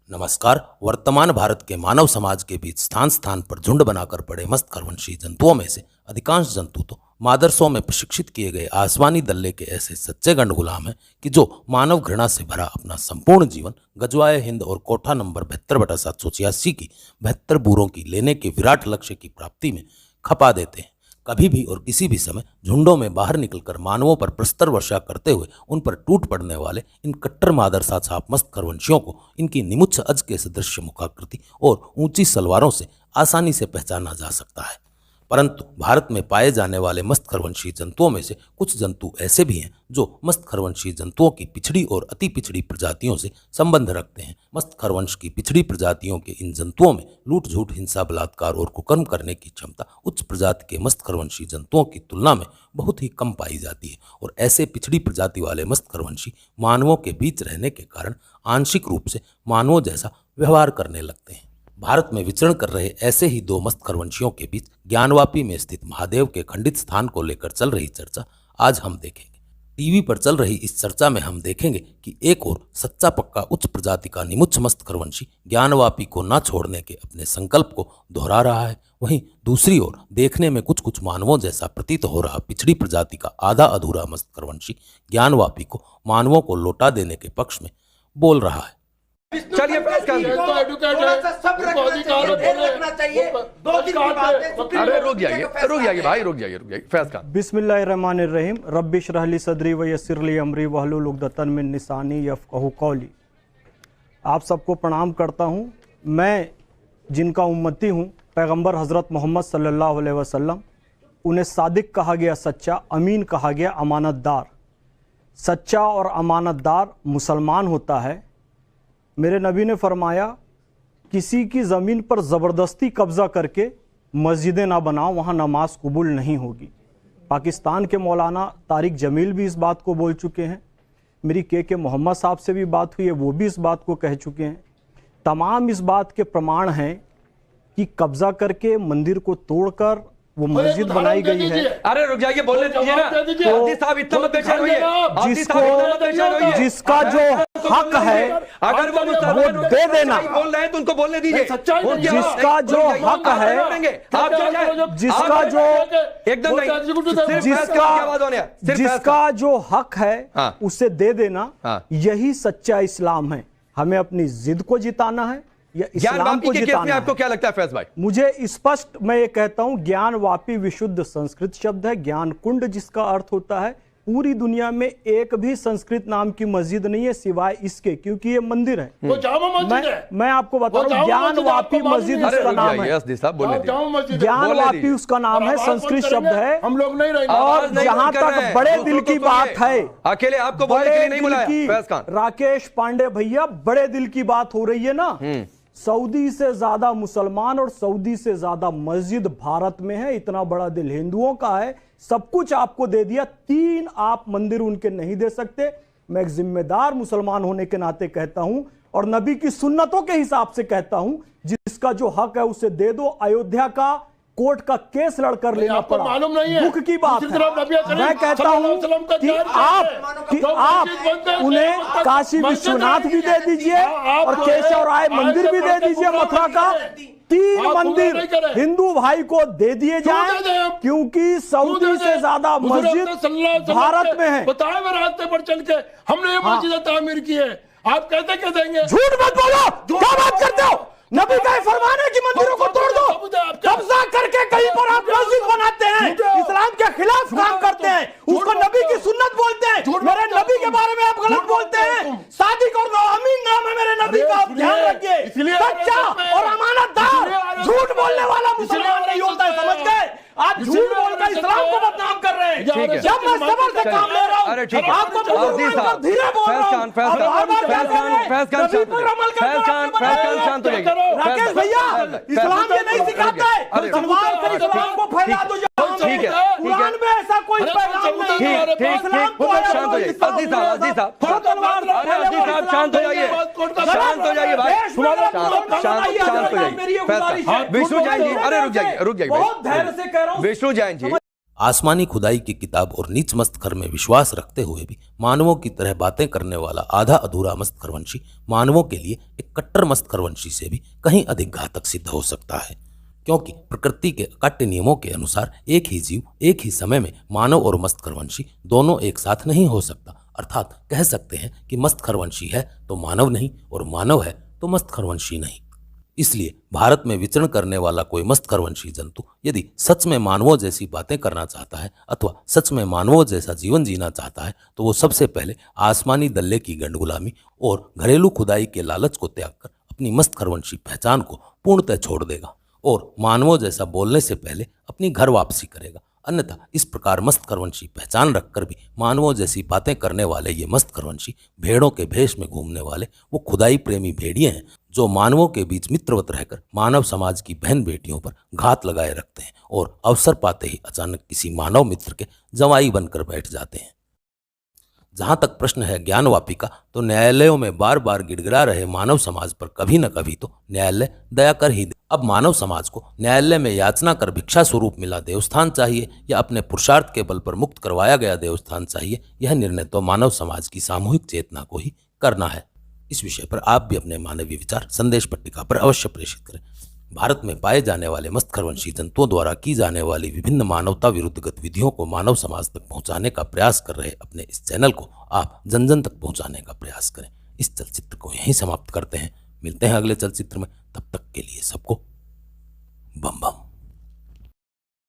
नमस्कार। वर्तमान भारत के मानव समाज के बीच स्थान स्थान पर झुंड बनाकर पड़े मस्त खरवंशी जंतुओं में से अधिकांश जंतु तो मादरसों में प्रशिक्षित किए गए आसमानी दल्ले के ऐसे सच्चे गंड गुलाम हैं कि जो मानव घृणा से भरा अपना संपूर्ण जीवन गजवाए हिंद और कोठा नंबर 72/786 की 72 बूरों की लेने के विराट लक्ष्य की प्राप्ति में खपा देते हैं। कभी भी और किसी भी समय झुंडों में बाहर निकलकर मानवों पर प्रस्तर वर्षा करते हुए उन पर टूट पड़ने वाले इन कट्टर मादरसा छाप मस्त खरवंशियों को इनकी निमुच्छ अज के सदृश मुखाकृति और ऊंची सलवारों से आसानी से पहचाना जा सकता है। परंतु भारत में पाए जाने वाले मस्त खरवंशी जंतुओं में से कुछ जंतु ऐसे भी हैं जो मस्त खरवंशी जंतुओं की पिछड़ी और अति पिछड़ी प्रजातियों से संबंध रखते हैं। मस्त खरवंश की पिछड़ी प्रजातियों के इन जंतुओं में लूट झूठ हिंसा बलात्कार और कुकर्म करने की क्षमता उच्च प्रजाति के मस्त खरवंशी जंतुओं की तुलना में बहुत ही कम पाई जाती है और ऐसे पिछड़ी प्रजाति वाले मस्त खरवंशी मानवों के बीच रहने के कारण आंशिक रूप से मानवों जैसा व्यवहार करने लगते हैं। भारत में विचरण कर रहे ऐसे ही दो मस्त खरवंशियों के बीच ज्ञानवापी में स्थित महादेव के खंडित स्थान को लेकर चल रही चर्चा आज हम देखेंगे। टीवी पर चल रही इस चर्चा में हम देखेंगे कि एक और सच्चा पक्का उच्च प्रजाति का निमुच्छ मस्त खरवंशी ज्ञानवापी को न छोड़ने के अपने संकल्प को दोहरा रहा है, वहीं दूसरी ओर देखने में कुछ कुछ मानवों जैसा प्रतीत हो रहा पिछड़ी प्रजाति का आधा अधूरा मस्त खरवंशी ज्ञानवापी को मानवों को लौटा देने के पक्ष में बोल रहा है। चलिए रुक जाइए भाई, रुक जाइए फैज खान। बिस्मिल्लाहिर्रहमानिर्रहीम रब्बि इश्रह ली सदरी व यस्सिर ली अमरी वहलुल उक़दतन मिन लिसानी यफ़क़हू क़ौली। आप सबको प्रणाम करता हूं। मैं जिनका उम्मती हूं, पैगंबर हज़रत मोहम्मद सल्लल्लाहु अलैहि वसल्लम, उन्हें सादिक कहा गया, सच्चा, अमीन कहा गया, अमानतदार। सच्चा और अमानतदार मुसलमान होता है। मेरे नबी ने फरमाया, किसी की ज़मीन पर ज़बरदस्ती कब्ज़ा करके मस्जिदें ना बनाओ, वहाँ नमाज कबूल नहीं होगी। पाकिस्तान के मौलाना तारिक जमील भी इस बात को बोल चुके हैं। मेरी के मोहम्मद साहब से भी बात हुई है, वो भी इस बात को कह चुके हैं। तमाम इस बात के प्रमाण हैं कि कब्ज़ा करके मंदिर को तोड़कर वो मस्जिद बनाई गई है। अरे रुक जाइए, बोलने दीजिए ना। तो साहब इतना मत बेचैन होइए। जिसका जो हक है अगर वो दे देना, बोल रहे हैं तो उनको बोलने दीजिए। जिसका जो हक है, जिसका जो एकदम जिसका जो हक है उसे दे देना, यही सच्चा इस्लाम है। हमें अपनी जिद को जिताना है या इस्लाम को जिताना है। आपको क्या लगता है फैज भाई? मुझे स्पष्ट मैं ये कहता हूं, ज्ञानवापी विशुद्ध संस्कृत शब्द है। ज्ञान कुंड जिसका अर्थ होता है, पूरी दुनिया में एक भी संस्कृत नाम की मस्जिद नहीं है सिवाय इसके, क्योंकि ये मंदिर है। वो जामा मस्जिद है। मैं आपको बता रहा हूं, ज्ञानवापी मस्जिद उसका नाम है। ज्ञानवापी उसका नाम है, संस्कृत शब्द है। हम लोग नहीं रहेंगे। और जहां तक बड़े दिल की बात है, अकेले आपको बोलने के लिए नहीं बुलाया फैज खान। राकेश पांडे भैया, बड़े दिल की बात हो रही है ना। सऊदी से ज्यादा मुसलमान और सऊदी से ज्यादा मस्जिद भारत में है। इतना बड़ा दिल हिंदुओं का है। सब कुछ आपको दे दिया, 3 आप मंदिर उनके नहीं दे सकते। मैं एक जिम्मेदार मुसलमान होने के नाते कहता हूं और नबी की सुन्नतों के हिसाब से कहता हूं, जिसका जो हक है उसे दे दो। अयोध्या का कोर्ट का केस लड़कर लेना पड़ा, मालूम नहीं है। दुख की बात है। मैं कहता हूं कि आप उन्हें काशी विश्वनाथ भी दे दीजिए और केशव राय मंदिर भी दे दीजिए। मथुरा का 3 मंदिर हिंदू भाई को दे दिए जाएं, क्योंकि सऊदी से ज्यादा मस्जिद भारत में है। बताए हुए रास्ते पर चल के हमने ये मस्जिद तामीर की है। आप कहते क्या देंगे? झूठ मत बोलो, क्या बात करते हो? नबी का फरमान है कि मंदिरों को तोड़ दो। कब्जा करके कहीं पर आप मस्जिद बनाते हैं, इस्लाम के खिलाफ काम करते हैं, उसको नबी की सुन्नत बोलते हैं। मेरे नबी के बारे में आप गलत बोलते हैं। सादिक और अमीन नाम है मेरे नबी का, आप ध्यान रखिए। सच्चा और अमानतदार, झूठ बोलने वाला मुसलमान नहीं होता है, समझ गए? आप झूठ बोलकर इस्लाम को बदनाम कर रहे हैं। जब मैं सबर से काम ले रहा हूं, आपको धीरे बोल रहा हूं। शांत हो जाइए राकेश भैया, इस्लाम ये नहीं सिखाता है तलवार से इस्लाम को फैला दो। ठीक है, कुरान में ऐसा कोई पैगाम नहीं है। ठीक, शांत हो जाइए। अजीज साहब शांत हो जाइए, शांत हो जाइए भाई, शांत हो जाइए। विष्णु जैन जी, अरे रुक जाइए बहुत धैर्य से कह रहा हूं। विष्णु जैन जी, आसमानी खुदाई की किताब और नीच मस्तखर में विश्वास रखते हुए भी मानवों की तरह बातें करने वाला आधा अधूरा मस्तखरवंशी मानवों के लिए एक कट्टर मस्तखरवंशी से भी कहीं अधिक घातक सिद्ध हो सकता है, क्योंकि प्रकृति के अकाट्य नियमों के अनुसार एक ही जीव एक ही समय में मानव और मस्तखरवंशी दोनों एक साथ नहीं हो सकता। अर्थात कह सकते हैं कि मस्तखरवंशी है तो मानव नहीं और मानव है तो मस्तखरवंशी नहीं। इसलिए भारत में विचरण करने वाला कोई मस्तखरवंशी जंतु यदि सच में मानवों जैसी बातें करना चाहता है अथवा सच में मानवों जैसा जीवन जीना चाहता है तो वो सबसे पहले आसमानी दल्ले की गंडगुलामी और घरेलू खुदाई के लालच को त्याग कर अपनी मस्तखरवंशी पहचान को पूर्णतः छोड़ देगा और मानवों जैसा बोलने से पहले अपनी घर वापसी करेगा। अन्यथा इस प्रकार मस्तखरवंशी पहचान रखकर भी मानवों जैसी बातें करने वाले ये मस्तखरवंशी भेड़ों के भेष में घूमने वाले वो खुदाई प्रेमी भेड़िए हैं जो मानवों के बीच मित्रवत रहकर मानव समाज की बहन बेटियों पर घात लगाए रखते हैं और अवसर पाते ही अचानक किसी मानव मित्र के जवाई बनकर बैठ जाते हैं। जहां तक प्रश्न है ज्ञानवापी का, तो न्यायालयों में बार बार गिड़गिड़ा रहे मानव समाज पर कभी न कभी तो न्यायालय दया कर ही दे। अब मानव समाज को न्यायालय में याचना कर भिक्षा स्वरूप मिला देवस्थान चाहिए या अपने पुरुषार्थ के बल पर मुक्त करवाया गया देवस्थान चाहिए, यह निर्णय तो मानव समाज की सामूहिक चेतना को ही करना है। इस विषय पर आप भी अपने मानवीय विचार संदेश पट्टिका पर अवश्य प्रेषित करें। भारत में पाए जाने वाले मस्तखरवंशी जंतुओं द्वारा की जाने वाली विभिन्न मानवता विरुद्ध गतिविधियों को मानव समाज तक पहुंचाने का प्रयास कर रहे अपने इस चैनल को आप जन जन तक पहुंचाने का प्रयास करें। इस चलचित्र को यहीं समाप्त करते हैं, मिलते हैं अगले चलचित्र में। तब तक के लिए सबको बम बम।